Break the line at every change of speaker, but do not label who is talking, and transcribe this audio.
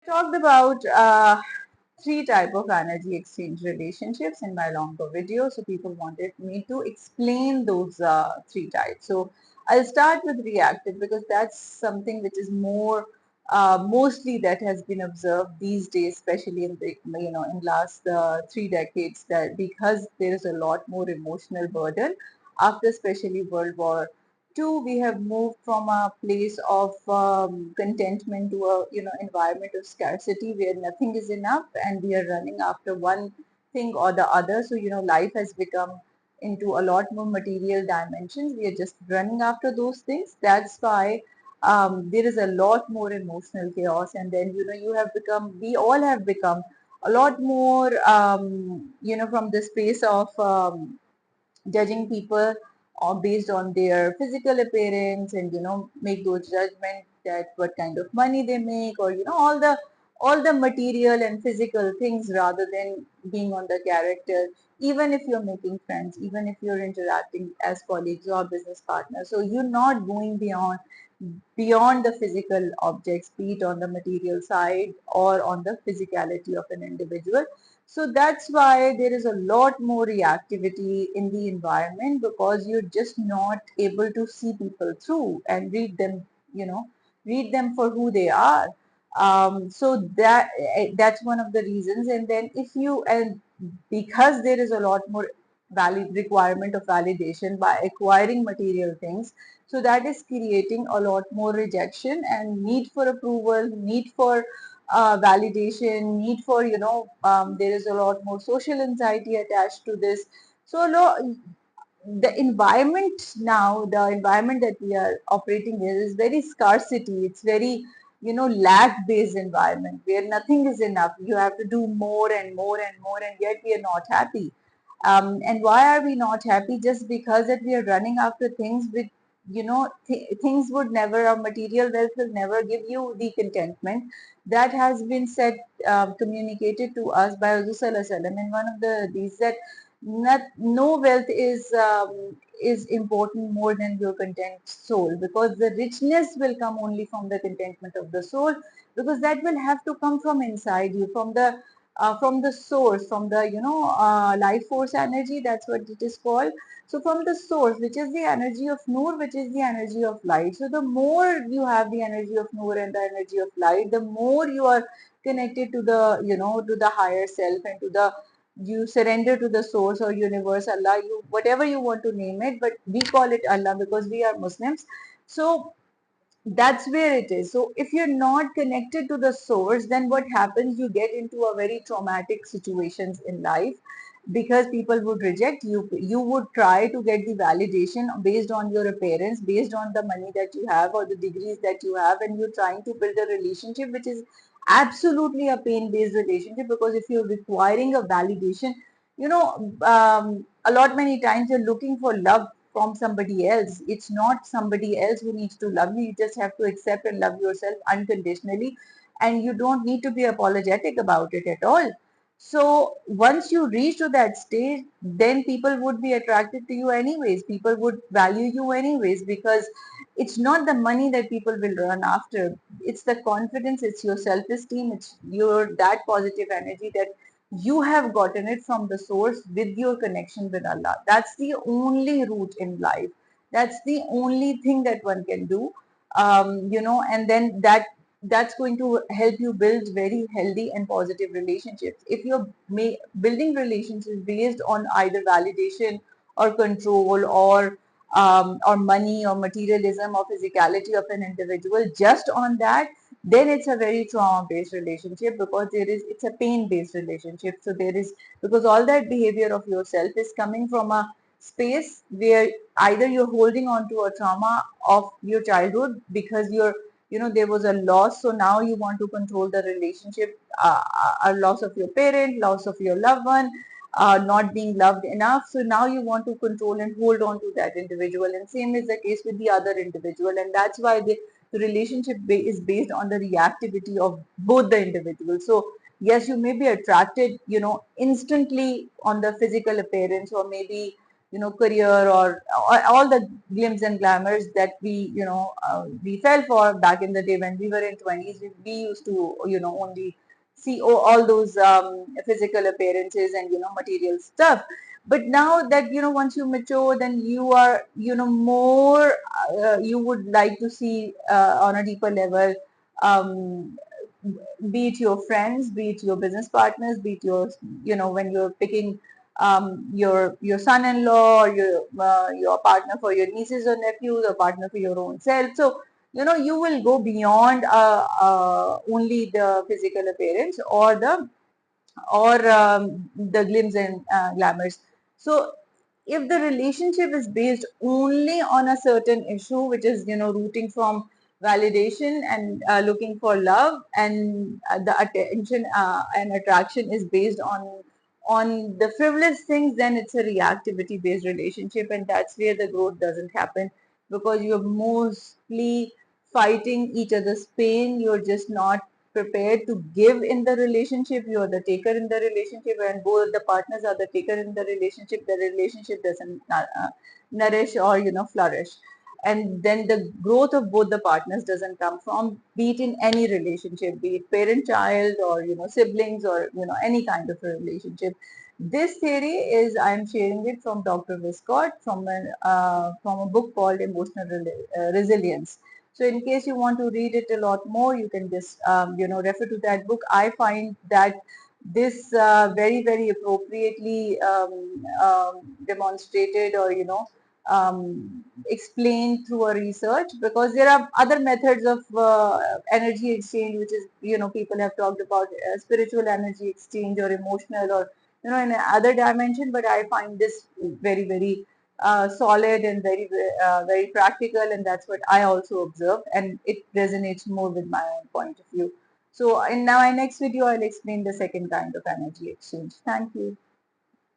Talked about three type of energy exchange relationships in my longer video. So people wanted me to explain those three types. So I'll start with reactive because that's something which is more mostly that has been observed these days, especially in the in last 3 decades. That because there is a lot more emotional burden after especially World War II, we have moved from a place of contentment to a environment of scarcity where nothing is enough and we are running after one thing or the other. So life has become into a lot more material dimensions. We are just running after those things. That's why there is a lot more emotional chaos, and then you have become, we all have become a lot more from the space of judging people based on their physical appearance, and make those judgments that what kind of money they make, or all the material and physical things rather than being on the character, even if you're making friends, even if you're interacting as colleagues or business partners. So you're not going beyond the physical objects, be it on the material side or on the physicality of an individual. So that's why there is a lot more reactivity in the environment, because you're just not able to see people through and read them for who they are. So that's one of the reasons. And then if you and because there is a lot more valid requirement of validation by acquiring material things, so that is creating a lot more rejection and need for approval, need for validation, need for there is a lot more social anxiety attached to this. So the environment now, the environment that we are operating in is very scarcity. It's very lack based environment where nothing is enough. You have to do more and more and more, and yet we are not happy. And why are we not happy? Just because that we are running after things with things would never, or material wealth will never give you the contentment that has been said, communicated to us by Rasulullah in one of the these, that no wealth is important more than your content soul, because the richness will come only from the contentment of the soul, because that will have to come from inside you, from the source, from the life force energy. That's what it is called. So from the source, which is the energy of Noor, which is the energy of light. So the more you have the energy of Noor and the energy of light, the more you are connected to the to the higher self, and to the, you surrender to the source or universe, Allah, you whatever you want to name it, but we call it Allah because we are Muslims. So that's where it is. So if you're not connected to the source, then what happens? You get into a very traumatic situations in life, because people would reject you. You would try to get the validation based on your appearance, based on the money that you have or the degrees that you have, and you're trying to build a relationship which is absolutely a pain based relationship. Because if you're requiring a validation, a lot many times you're looking for love from somebody else. It's not somebody else who needs to love you. You just have to accept and love yourself unconditionally, and you don't need to be apologetic about it at all. So once you reach to that stage, then people would be attracted to you anyways. People would value you anyways, because it's not the money that people will run after. It's the confidence, it's your self-esteem, it's your that positive energy that you have gotten it from the source with your connection with Allah. That's the only route in life. That's the only thing that one can do. And then that's going to help you build very healthy and positive relationships. If you're building relationships based on either validation or control, or money or materialism or physicality of an individual, just on that, then it's a very trauma based relationship, because it's a pain based relationship. So there is, because all that behavior of yourself is coming from a space where either you're holding on to a trauma of your childhood, because there was a loss, so now you want to control the relationship, a loss of your parent, loss of your loved one, not being loved enough, so now you want to control and hold on to that individual, and same is the case with the other individual. And that's why the relationship is based on the reactivity of both the individuals. So yes, you may be attracted instantly on the physical appearance, or maybe career, or all the glimpses and glamours that we fell for back in the day when we were in 20s. We used to only see all those physical appearances and material stuff. But now that once you mature, then you are more, you would like to see on a deeper level, um, be it your friends, be it your business partners, be it your, when you're picking your son-in-law, or your partner for your nieces or nephews, or partner for your own self. So you will go beyond only the physical appearance, or the glimpse and glamours. So if the relationship is based only on a certain issue, which is rooting from validation and looking for love, and the attention and attraction is based on the frivolous things, then it's a reactivity based relationship, and that's where the growth doesn't happen, because you're mostly fighting each other's pain. You're just not prepared to give in the relationship. You're the taker in the relationship, and both the partners are the taker in the relationship. The relationship doesn't nourish or flourish, and then the growth of both the partners doesn't come from, be it in any relationship, be it parent child, or siblings, or any kind of a relationship. This theory is, I'm sharing it from Dr. Viscott, from a book called Emotional Resilience. So in case you want to read it a lot more, you can just refer to that book. I find that this very very appropriately demonstrated, or explained through a research, because there are other methods of energy exchange, which is people have talked about spiritual energy exchange, or emotional, or in other dimension. But I find this very very solid, and very practical, and that's what I also observed, and it resonates more with my own point of view. So in my next video, I'll explain the second kind of energy exchange. Thank you.